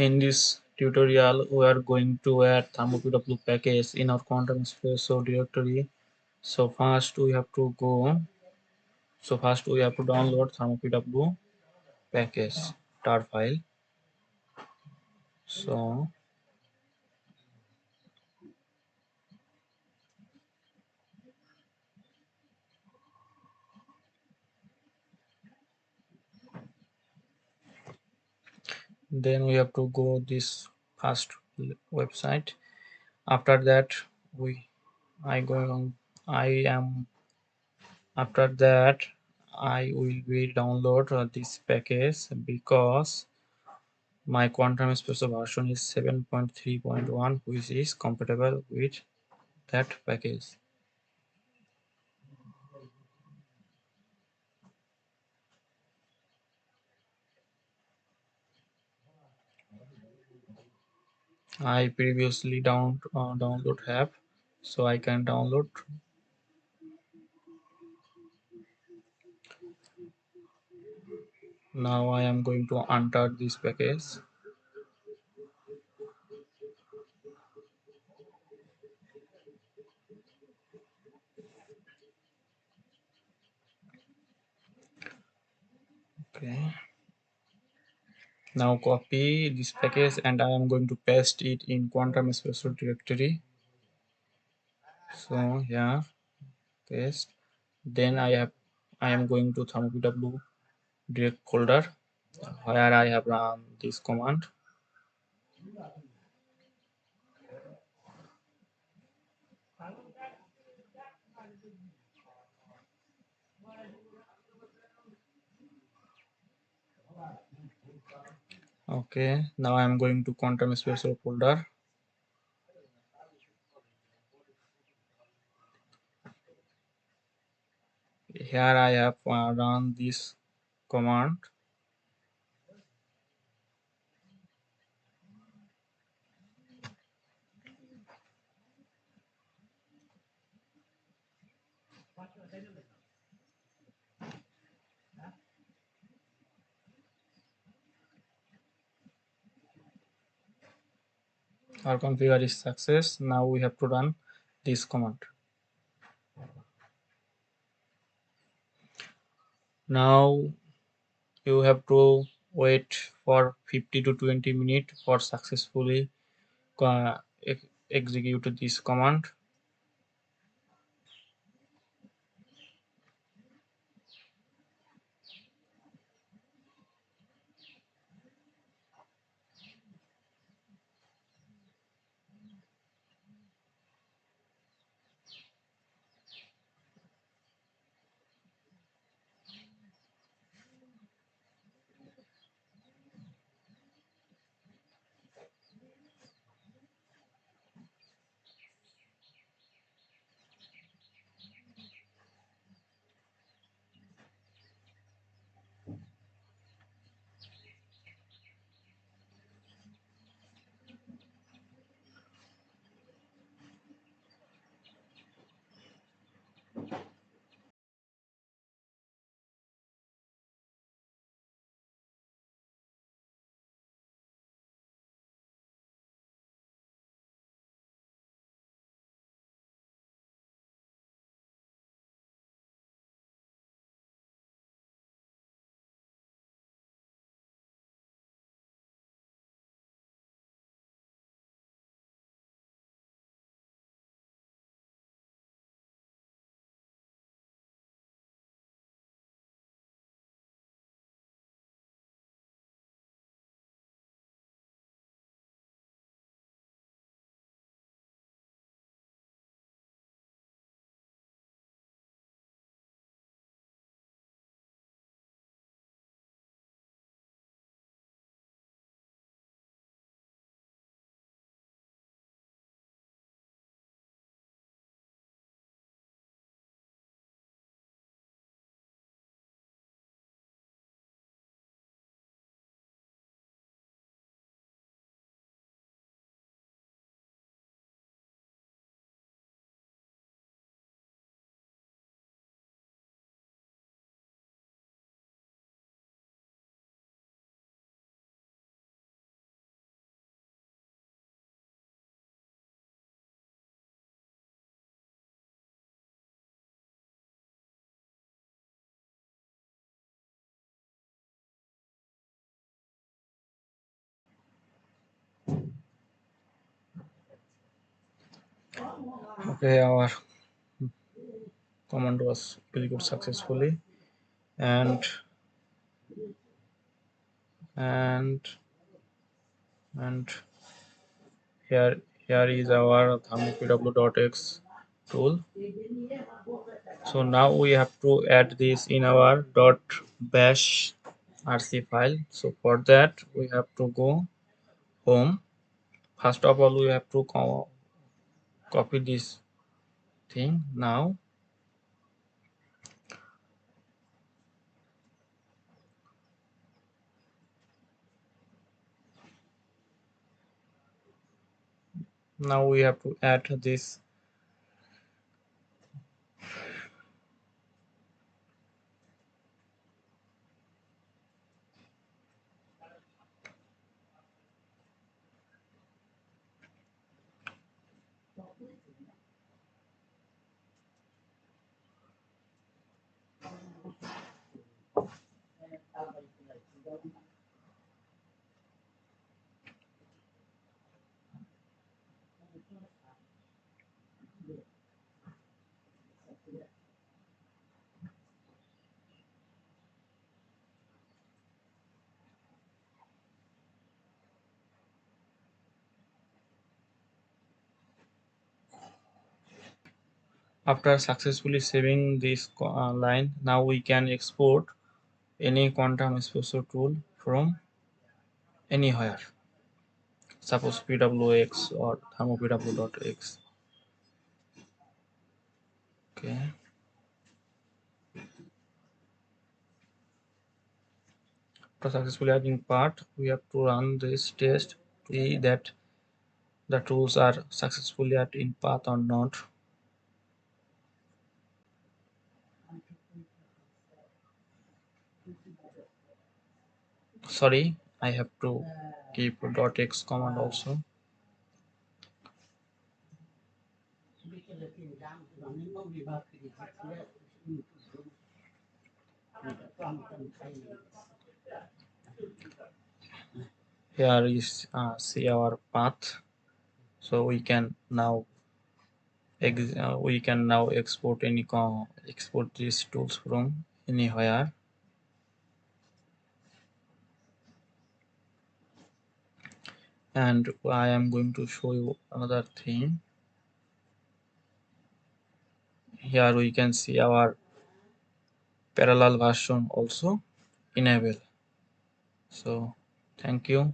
In this tutorial, we are going to add thermopw package in our Quantum ESPRESSO directory. So first we have to download thermopw package tar file. So then we have to go this first website. After that, we I going I am after that I will be download this package because my Quantum ESPRESSO version is 7.3.1, which is compatible with that package. I previously download app, so I can download. Now I am going to enter this package. Okay. Now copy this package and I am going to paste it in Quantum ESPRESSO directory. So yeah, paste. Then I am going to thermopw direct folder where I have run this command. Okay, now I am going to Quantum ESPRESSO folder. Here I have run this command. Our configure is success. Now we have to run this command. Now you have to wait for 50 to 20 minutes for successfully execute this command. Okay, our command was executed successfully, and and and here is our thermopw.x tool. So now we have to add this in our .bash rc file. So for that we have to go home. First of all, we have to copy this thing. Now we have to add this. After successfully saving this line, now we can export any Quantum ESPRESSO tool from anywhere. Suppose pwx or thermopw.x. Okay. After successfully adding part, we have to run this test to see that the tools are successfully added in path or not. Sorry, I have to keep .x command also. Here is see our path, so we can now export export these tools from anywhere. And I am going to show you another thing. Here we can see our parallel version also enable. So thank you.